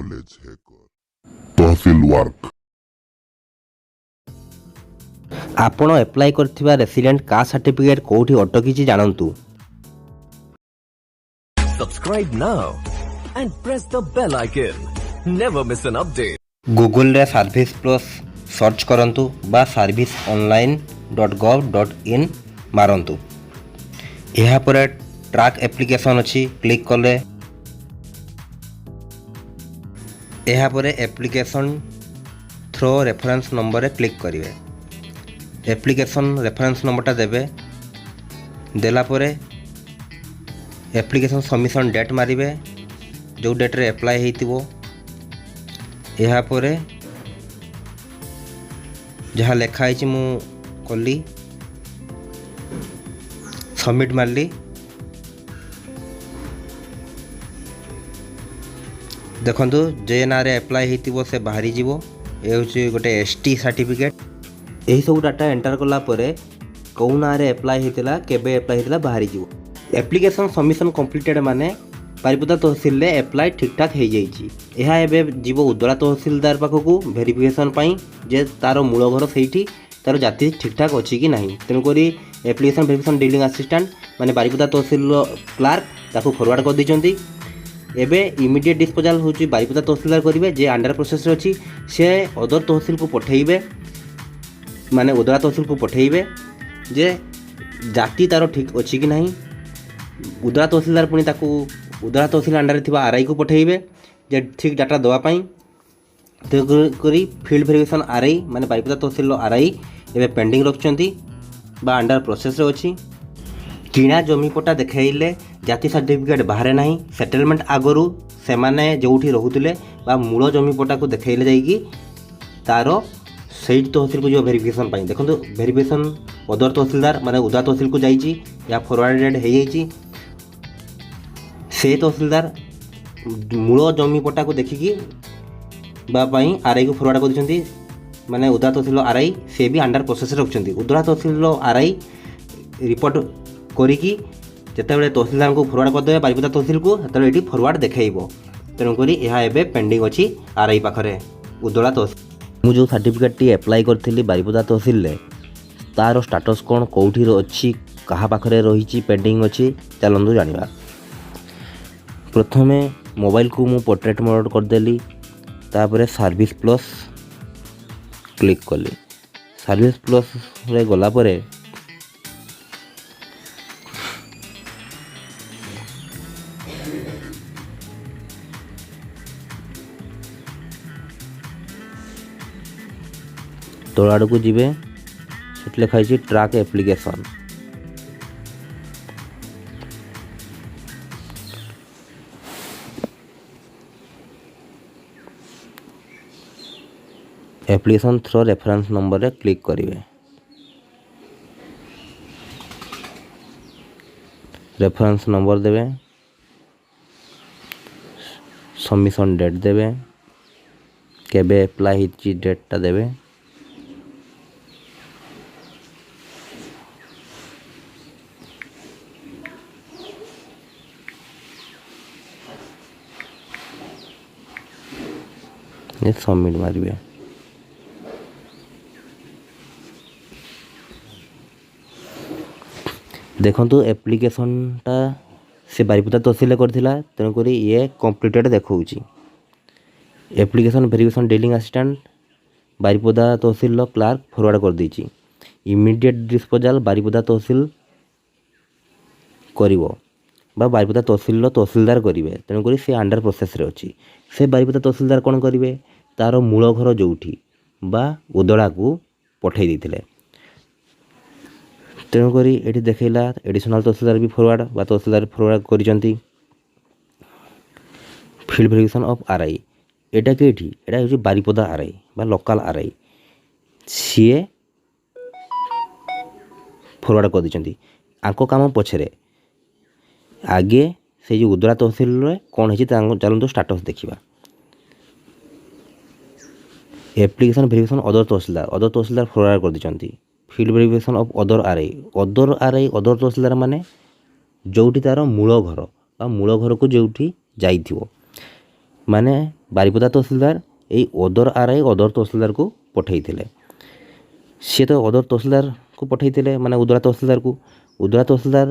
knowledge hacker. तहसील work आपण apply करथिबा resident caste certificate कोठी अटकिछि जानंतु। Subscribe now and press the bell icon. Never miss an update. Google रे service plus search करंतु बा serviceonline.gov.in मारंतु। यहाँ पर track application अच्छी click कले यहाँ पर application through reference number click करेंगे। एप्लिकेशन रेफरेंस नंबरटा देवे देला परे एप्लिकेशन सबमिशन डेट मारिबे जो डेट रे अप्लाई हेतिबो। यहाँ पर जहाँ लेखाई मु कली सबमिट मारली। देखंतु जे ना रे अप्लाई हेतिबो से बाहरी जीवो। ए होची गोटे एसटी सर्टिफिकेट। यही सब डाटा एंटर कला परे कौ ना रे अप्लाई हेतिला केबे अप्लाई हेतिला बाहरी जीवो। एप्लिकेशन सबमिशन कंप्लीटेड माने बारिपदा तहसील रे अप्लाई ठीक ठाक हो जाइछि। यह एबे जीव उदला तहसीलदार पाखकू वेरिफिकेशन पाई जे तार मूल घर सेठी तार जाति ठीक ठाक अच्छी कि नहीं। तेणुक एप्लिकेशन वेरिफिकेशन डीलिंग असिस्टेंट माने बारिपदा तहसील क्लार्क ताकू फॉरवर्ड कर दी। एबे इमिडिएट डिस्पोजल होची बारिपदा तहसीलदार करेंगे जे अंडर प्रोसेस रे अच्छी से अदर तहसील को पठेइबे माने उदला तहसील को पठेइबे जे जाति तार ठीक अच्छी कि नहीं। उदला तहसीलदार पुणी ताकू उदला तहसील अंडर थिबा आरआई को पठेइबे जे ठीक डाटा दवा पाई। तेकरी फील्ड वेरिफिकेशन आरआई माने बारिपदा तहसील आरआई एबे पेंडिंग रखछंती बा अंडर प्रोसेस रे अछि। किणा जमी पट्टा देखाइले जाति सर्टिफिकेट बाहर नहीं। सेटलमेंट आगरू से माने जोठी रहुतले बा मूल जमी पट्टा को देखाइले जाइकी तार सही तहसील को जो वेरिफिकेशन पाई। देखो वेरिफिकेशन अदर तहसीलदार माने उदा तहसील को जाइए या फॉरवर्डेड हो जाइए। से तहसीलदार मूल जमी पट्टा को देखिकी बाई आरआई को फॉरवर्ड कर दिछंती माने उदा तहसील आरआई से भी अंडर प्रोसेस रखछंती। उदरा तहसील आरआई रिपोर्ट करिकी जेतेबेले तहसीलदार को फॉरवर्ड करदे बारिपदा तहसील को सेतेबेले एटी फॉरवर्ड देखाइबो। तेणुक यह एबे पेंडिंग अच्छी आरआई पाखरे उदला तहसील। मु जो सर्टिफिकेट टी अप्लाई करथिली बारिपदा तहसील रे तार स्टेटस कोन कोठी अच्छी कहा पाखरे रही पेंडिंग अच्छी चलंदु जानिबा। प्रथमे मोबाइल को मु पोर्ट्रेट मोड करदेली तापरे सर्विस प्लस क्लिक कली। सर्विस प्लस रे गला परे तल आड़ को जीवे सेट लिखाई track application. Application through reference number रे क्लिक करेंगे। रेफरेंस नंबर देवे सबमिशन डेट देवे केबे अप्लाई हिची डेटटा देवे। ये सबमिट मारिबे। देखंतु एप्लिकेशनटा से बारिपदा तहसील करथिला तेणुक ये कंप्लीटेड देखौची। Application verification dealing assistant Baripada tehsil clerk forward कर दीची। इमिडिएट डिस्पोजल बारिपदा तहसील करिवो बा बारिपदा तहसील तहसीलदार करेंगे। तेणुक से अंडर प्रोसेस रे अच्छी। से बारिपदा तहसीलदार कौन करेंगे तार मूल घर जोठी बा उदला को पठे देते। तेणुक ये देखला एडिशनल तहसीलदार भी फॉरवर्ड बा तहसीलदार फॉरवर्ड करिसंती। फील्ड वेरिफिकेशन ऑफ आरआई एटा केठी एटा होची बारिपदा आरआई बा लोकल आरआई सीए फॉरवर्ड कर दिसंती। आको काम पछरे आगे से जो उदला तहसील रे कौन है चलते स्टाटस देखा। एप्लिकेशन वेरिफिकेशन अदर तहसीलदार फॉरवर्ड कर दी। फील्ड वेरिफिकेशन ऑफ अदर आरआई अदर तहसीलदार माने जोठी तार मूल घर को जोठी जाइथिवो माने ବାରିପଦା ତହସିଲଦାର ଏଇ ଅଦର ଆର୍ଆଇ ଅଦର ତହସିଲଦାରକୁ ପଠାଇଥିଲେ। ସିଏ ତ ଅଦର ତହସିଲଦାରକୁ ପଠାଇଥିଲେ ମାନେ ଉଦଳା ତହସିଲଦାରକୁ। ଉଦଳା ତହସିଲଦାର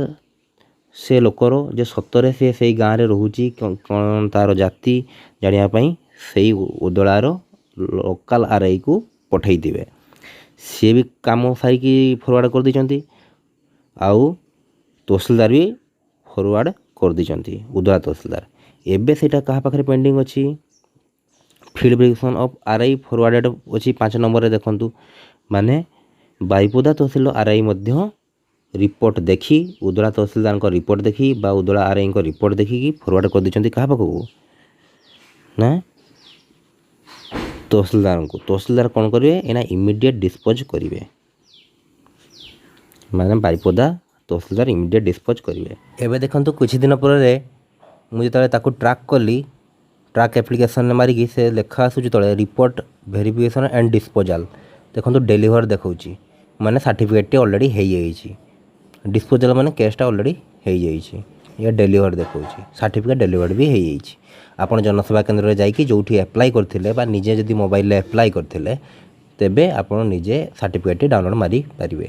ସେ ଲୋକର ଯେ ସତରେ ସେ ସେଇ ଗାଁରେ ରହୁଛି କ'ଣ ତା'ର ଜାତି ଜାଣିବା ପାଇଁ ସେଇ ଉଦଳାର ଲୋକାଲ ଆର୍ଆଇକୁ ପଠାଇଥିବେ। ସିଏ ବି କାମ ସାରିକି ଫରୱାର୍ଡ଼ କରିଦେଇଛନ୍ତି ଆଉ ତହସିଲଦାର ବି ଫରୱାର୍ଡ଼ କରିଦେଇଛନ୍ତି ଉଦଳା ତହସିଲଦାର। ଏବେ ସେଇଟା କାହା ପାଖରେ ପେଣ୍ଡିଂ ଅଛି? ଫିଲ୍ଡ ଭେରିଫିକେସନ୍ ଅଫ୍ ଆର୍ଆଇ ଫରୱାର୍ଡ଼େଡ଼ ଅଛି 5 ନମ୍ବରରେ ଦେଖନ୍ତୁ। ମାନେ ବାରିପଦା ତହସିଲର ଆର୍ଆଇ ମଧ୍ୟ ରିପୋର୍ଟ ଦେଖି ଉଦଳା ତହସିଲଦାରଙ୍କ ରିପୋର୍ଟ ଦେଖି ବା ଉଦଳା ଆର୍ଆଇଙ୍କ ରିପୋର୍ଟ ଦେଖିକି ଫରୱାର୍ଡ଼ କରିଦେଇଛନ୍ତି କାହା ପାଖକୁ ନା ତହସିଲଦାରଙ୍କୁ। ତହସିଲଦାର କ'ଣ କରିବେ ଏନା ଇମିଡ଼ିଏଟ୍ ଡିସ୍ପୋଜ୍ କରିବେ। ମାନେ ବାରିପଦା ତହସିଲଦାର ଇମିଡ଼ିଏଟ୍ ଡିସ୍ପୋଜ୍ କରିବେ। ଏବେ ଦେଖନ୍ତୁ କିଛି ଦିନ ପରେ ମୁଁ ଯେତେବେଳେ ତାକୁ ଟ୍ରାକ୍ କଲି ଟ୍ରାକ୍ ଆପ୍ଲିକେସନରେ ମାରିକି ସେ ଲେଖା ଆସୁଛି ତଳେ ରିପୋର୍ଟ ଭେରିଫିକେସନ୍ ଆଣ୍ଡ ଡିସ୍ପୋଜାଲ୍। ଦେଖନ୍ତୁ ଡେଲିଭର ଦେଖାଉଛି ମାନେ ସାର୍ଟିଫିକେଟ୍ଟି ଅଲରେଡ଼ି ହେଇଯାଇଛି। ଡିସ୍ପୋଜାଲ୍ ମାନେ କେସ୍ଟା ଅଲରେଡ଼ି ହେଇଯାଇଛି। ଇଏ ଡେଲିଭର ଦେଖାଉଛି ସାର୍ଟିଫିକେଟ୍ ଡେଲିଭର ବି ହେଇଯାଇଛି। ଆପଣ ଜନସେବା କେନ୍ଦ୍ରରେ ଯାଇକି ଯେଉଁଠି ଆପ୍ଲାଏ କରିଥିଲେ ବା ନିଜେ ଯଦି ମୋବାଇଲରେ ଆପ୍ଲାଏ କରିଥିଲେ ତେବେ ଆପଣ ନିଜେ ସାର୍ଟିଫିକେଟ୍ଟି ଡାଉନଲୋଡ଼ ମାରିପାରିବେ।